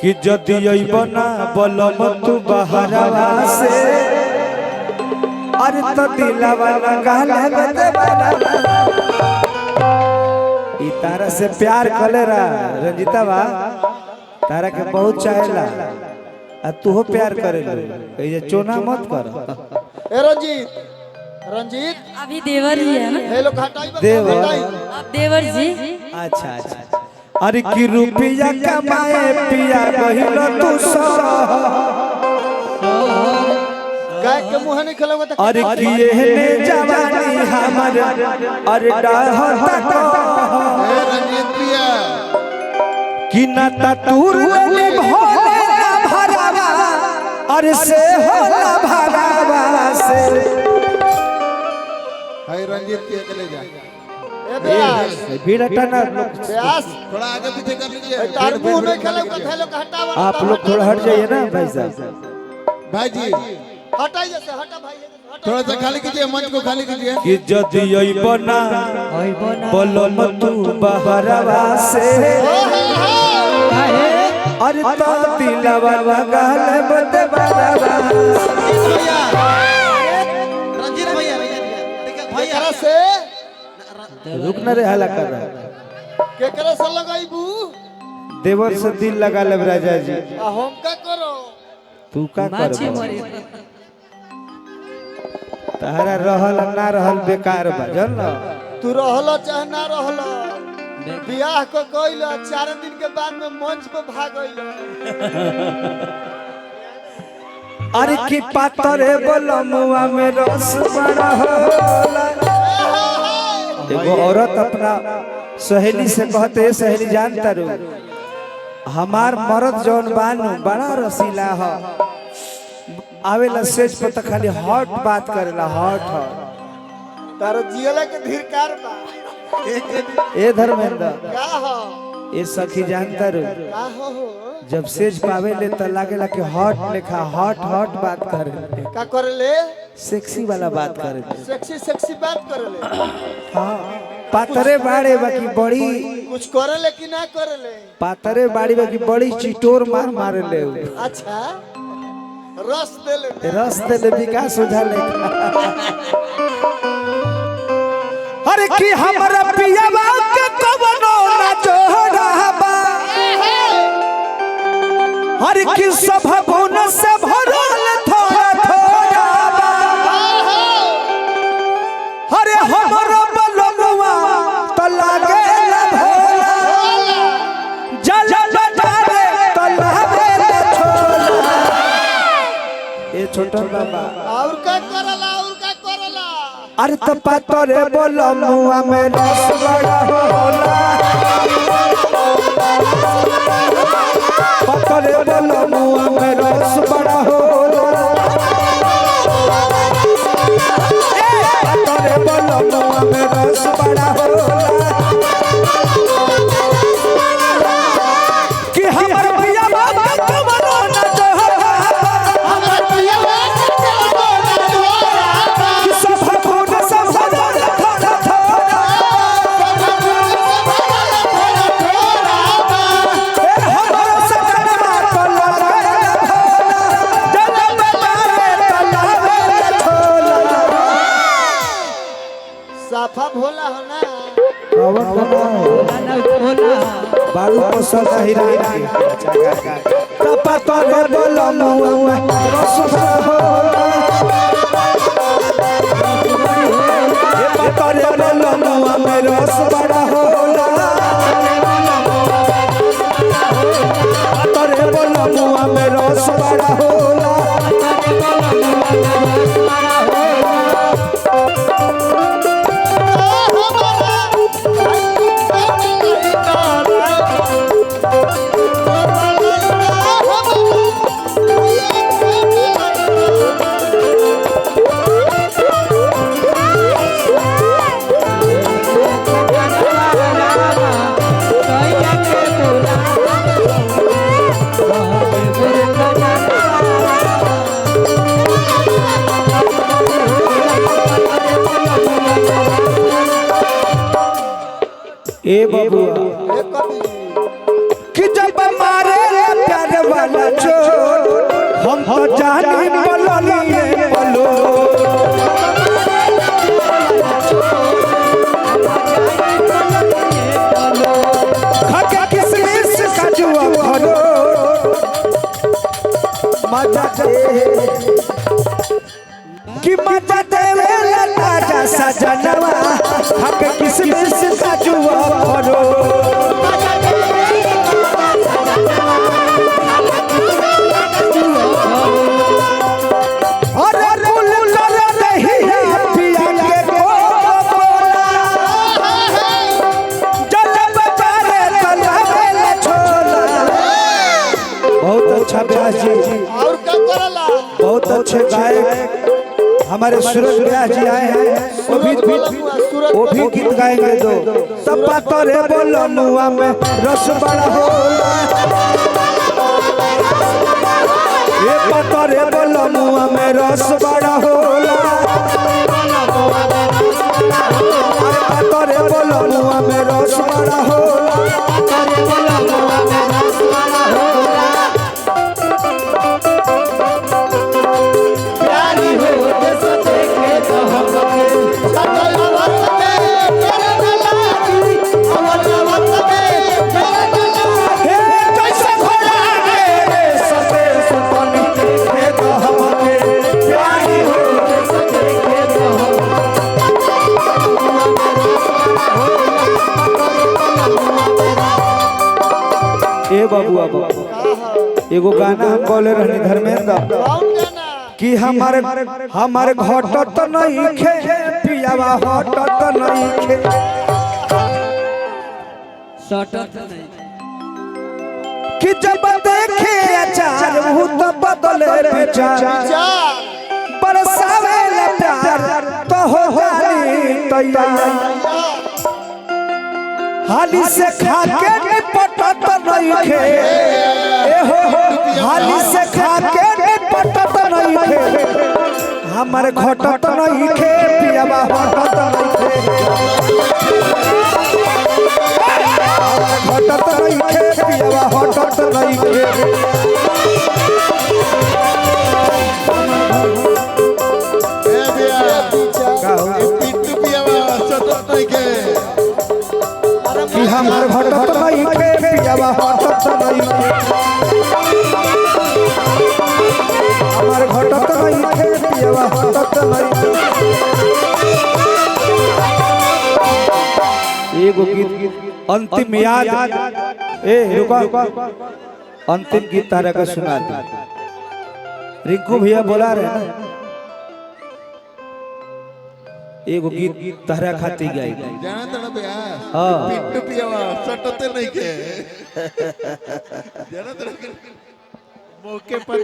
कि जदि अइबना बलम तू बहरवा से अरे तो दिलवा लगाले बदबरा ई तारा से प्यार कलेरा रंजितवा तारा के बहुत चाहेला आ तू हो प्यार करेला कहिए चोना मत कर ए रंजीत रंजीत अभी देवर जी है ना हेलो घटाई देवर अब देवर जी अच्छा अच्छा अरे की रुपया कमाए पिया गहिलो तू सो गाय के मुंह नहीं खलोगे तो अरे की एहने जवानी हमर अरे डाहता को ए रंजीत पिया कि न तूर ले भोले ना भरावा अरे से होला भरावा से हाय रंजीत पिया चले जा ए ब्यास भीड़ हटाना ब्यास थोड़ा आगे पीछे कर लीजिए तार मुंह नहीं खलोगे हेलो हटावा आप लोग थोड़ा हट जाइए ना भाई साहब भाई जी हटाइए से हटा भाई थोड़ा सा खाली कीजिए मंच को खाली कीजिए कि जदि अइबना बलम तू बहरवा से अरे तो दिलवा लगाले बदबरा रंजीत भैया भैया से रुक न रे हला कर रहा केकरा से लगाईबू देवर से दिल लगा ले राजा जी आ हम का करो तू का कर माछी मरी तारा रहल ना रहल बेकार बा जन तू रहल चाहे ना रहल बियाह को गइल 4 दिन के बाद में मंच पे भाग गइल अरे की पातरे बोलमुआ में रस बड़ा होला एगो औरत अपना सहेली से कहते सहेली जानता रू हमार मर्द जौन बानू बड़ा रसीला ह आवेला स्टेज पर त खाली हॉट बात करेला हॉट तारो जियला के धीरकार बा ए धर्मेंद्र का हो ए सखी जानता रू का हो जब सेज पावे ले त लागेला कि हॉट लेखा हॉट हॉट बात करे का करले सेक्सी वाला बात करे सेक्सी बात करले हाँ पातरे बाड़े बाकी बड़ी कुछ करले कि ना करले पातरे बाड़ी बाकी बड़ी चिटोर मार मारे ले अच्छा रस देले रस दे विकास हो जाले अरे की हमरा पियावा के कवनो ना जोड़ाबा हर की सब गुण से भरल थोड़ा थोड़ा अरे हमरो बलमुआ त लागे ला भोला जल बटारे त लागे ला छोला ए छोटन बाबा और का करला अरे त पातरे बलमुआ में रस बड़ा होला पातरे बलमुआ में रस बड़ा होला पातरे बलमुआ में रस बड़ा होला कि हमर पिया बाबा कवनो न जोहरा हमर पिया बाबा कवनो न जोहरा कि सब गुण सब भरल थोड़ा थोड़ा हमर सजना तो लागे जल बटारे तो लागे छोला साफा भोला हो ना बालू पोसल हीरा तपा तोरे बलमुआ रस तोरे बलमुआ में रस बड़ा होला तोरे बलमुआ में रस बड़ा होला ए बबुआ कि जब मारे प्यार वाला चोट हम तो जानी पलनिए पलो खाके किसमिस काजू अखरोट मजा दे कि मजा देवे ताजा सजनवा खाके किसमिस काजू अखरोट अच्छा व्यास जी और क्या करला बहुत अच्छे गायक हमारे सूरज व्यास जी आए हैं वो भी गीत गाएंगे दो तब पातरे बोलो मुआ में रस बड़ा होला ये पातरे बोलो मुआ में रस बड़ा होला पातरे बोलो मुआ में रस बड़ा होला ए बाबू एगो गाना हम बोले रहनी धर्मेंद्र कौन गाना कि हमारे घटत नहीं खे पियावा हटत नहीं खे कि जब देखे अचार वो तो बदले विचार जा बरसावे प्यार तो हो जानी तैयार हाली से खाके निपटत नहीं खे ए हो हाली से खाके निपटत नहीं खे हमारे घटत नहीं खे पियावा हटत नहीं खे हटत नहीं खे पियावा हटत नहीं खे ए बिया पिट्टू पियावा सतत नहीं के कि हमारे घटत नहीं खे पियावा हटत नहीं खे हमारे घटत नहीं खे पियावा हटत नहीं खे एगो गीत अंतिम याद ए रुको अंतिम गीत तारा का सुना दे रिंकू भैया बोला रहे ना एगो गीत तारा खाती गाई जाना तड़ा बिया हाँ। पिट्टू पियावा सतत नहीं के जाना तड़ा मौके पर